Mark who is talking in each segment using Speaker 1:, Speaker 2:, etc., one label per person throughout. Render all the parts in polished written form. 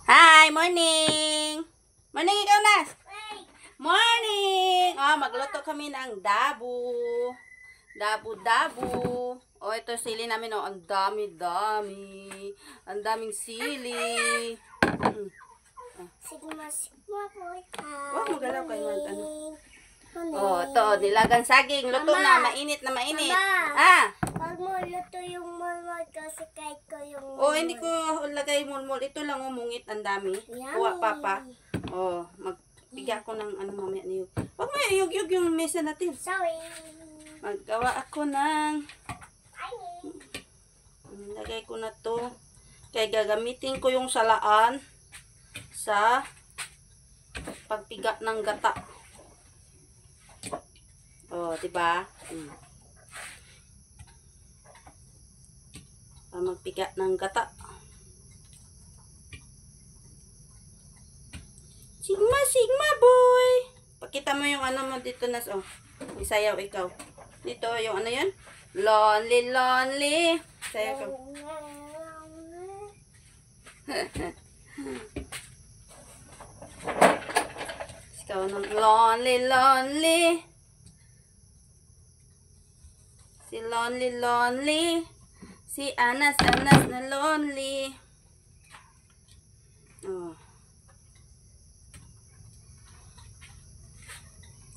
Speaker 1: Hi! Morning! Morning ikaw, Nas! Morning! Oh, magluto kami ng dabu. Dabu-dabu. Oh, ito sili namin. Oh, ang dami-dami. Ang daming sili.
Speaker 2: Sigma po.
Speaker 1: Oh, magalaw kayo. Ano? Oh, ito. Nilagang saging. Luto na. Mainit na mainit.
Speaker 2: Mama. Pag mo luto yung mulmul kasi kahit ko yung mulmul.
Speaker 1: Oh, hindi ko lagay mulmul. Ito lang umungit. Ang dami. Kuha, papa. Oh, magpiga ko ng ano mamaya niyog. Huwag mo iyog-yog yung mesa natin.
Speaker 2: Sorry.
Speaker 1: Maggawa ako ng lagay ko na to. Kaya gagamitin ko yung salaan sa pagpiga ng gata. Oh, diba? Para magpiga ng gata. Sigma, Sigma boy! Pakita mo yung ano mo dito, Nas. Oh, isayaw ikaw. Dito, yung ano yun? Lonely, lonely. Sayaw ka. Ikaw ng lonely, lonely. Si lonely, lonely. Si Anas, Anas na lonely. Oh.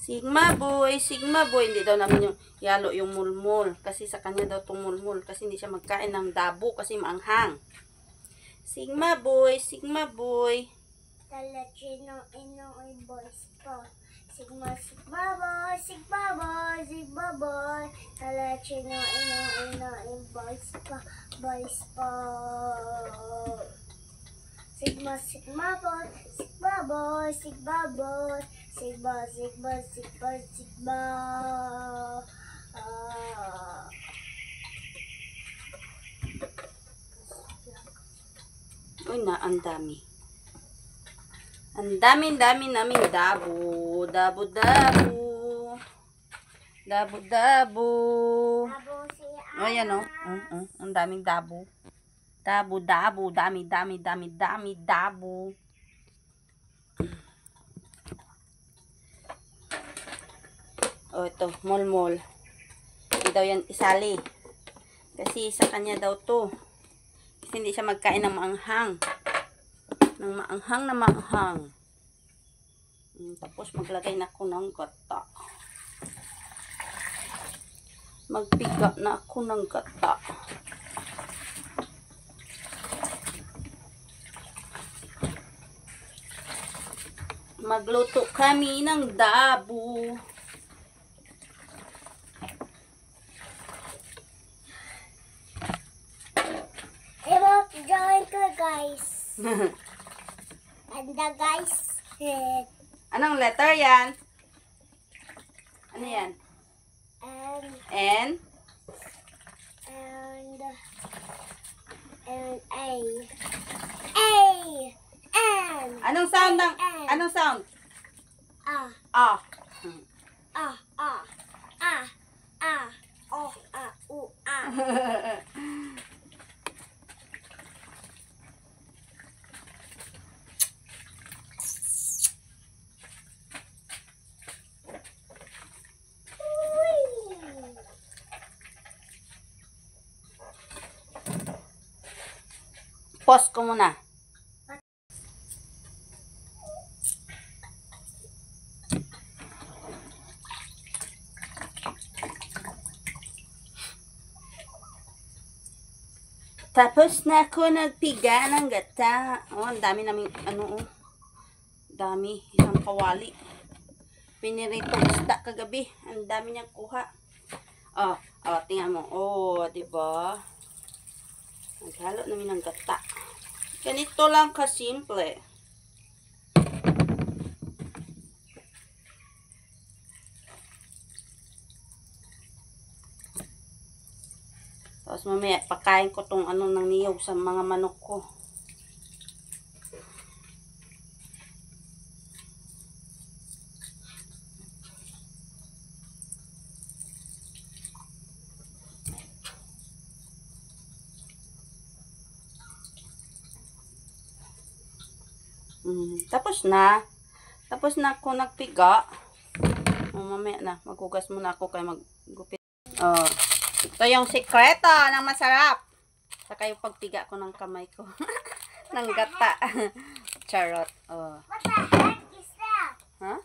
Speaker 1: Sigma boy, Sigma boy. Hindi daw namin yung yalo yung mulmul. Kasi sa kanya daw itong mulmul. Kasi hindi siya magkain ng dabo kasi maanghang. Sigma boy, Sigma boy.
Speaker 2: Talachino inoy boys po. Sigma, Sigma boy, Sigma boy, Sigma boy. Talachino inoy boys po, boys po. Sigma, Sigma boy, Sigma boy, Sigma boy. Sigma, Sigma, Sigma, Sigma.
Speaker 1: Uy na, ang dami. Ang dami-dami naming dabo. Dabo-dabo. Dabo-dabo. Oh, yan o. Ang daming dabo. Dabo-dabo. Dami-dami, dami-dami, dabo. Oh, ito. Mulmul. Hindi daw yan isali. Kasi sa kanya daw to. Kasi hindi siya magkain ng maanghang. Ng maanghang na maanghang. Tapos maglagay na ako ng gata. Magpiga na ako ng gata. Magluto kami ng dabo.
Speaker 2: Join ko guys. Anda guys.
Speaker 1: Anong letter yan? Ano yan?
Speaker 2: And
Speaker 1: N?
Speaker 2: and A. A. N.
Speaker 1: Anong sound ng anong sound?
Speaker 2: Ah.
Speaker 1: Ah.
Speaker 2: Ah. Ah. Ah. Ah. Oh. Ah. U. Ah.
Speaker 1: Pause ko muna. Tapos na ako nagpiga ng gata. Oh, ang dami naming ano oh. Dami, isang kawali. Piniritong isda kagabi. Ang dami niyang kuha. Oh, tingnan mo. Oh, 'di ba? Naghalo namin ng gata. Ganito lang kasimple. Tapos mamaya pakain ko tong ano ng niyog sa mga manok ko. Tapos na. Tapos na ako nagpiga. Mamaya na. Maghugas muna ako kaya maggupit. Ito yung sikreto ng masarap. Saka yung pagpiga ko ng kamay ko. ng gata. Charot.
Speaker 2: What the heck is that?
Speaker 1: Ha?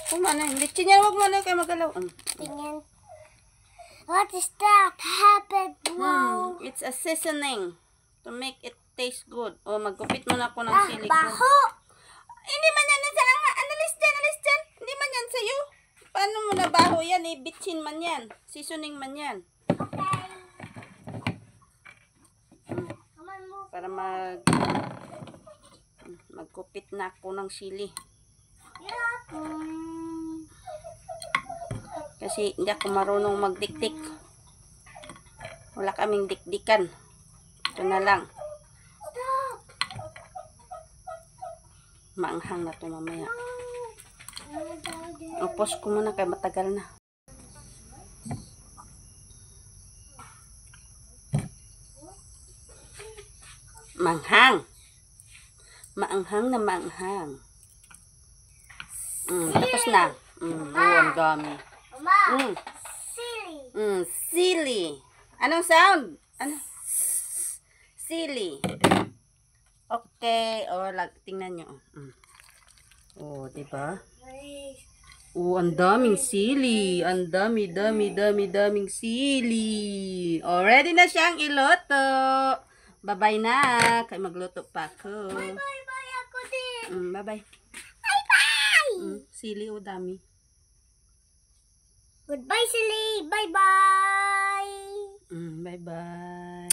Speaker 1: Kumana, hindi niya, wag mo na kayo magalaw.
Speaker 2: Tingin. What is that? Happy blue.
Speaker 1: It's a seasoning to make it taste good. Maggupit muna ako ng sili ko.
Speaker 2: Baho.
Speaker 1: Hindi man yan sa analis dyan. Hindi man yan sa'yo. Paano mo nabaho yan? Bitchin man yan. Seasoning man yan. Para maggupit na ako ng sili. Kasi hindi ako marunong magdikdik. Wala kaming dikdikan. Ito na lang. Maanghang na ito mamaya. Upos ko muna kaya matagal na. Maanghang. Maanghang na maanghang. Tapos na. Ang dami.
Speaker 2: Mama. Silly.
Speaker 1: Silly. Anong sound? Ano? Silly. Okay. Tingnan nyo. Diba? Ang daming sili. Ang daming sili. Ready na siyang iluto. Bye-bye na. Kaya magluto pa ako.
Speaker 2: Bye-bye ako din.
Speaker 1: Bye-bye.
Speaker 2: Bye-bye.
Speaker 1: Sili dami.
Speaker 2: Goodbye, Silly. Bye-bye.
Speaker 1: Bye-bye.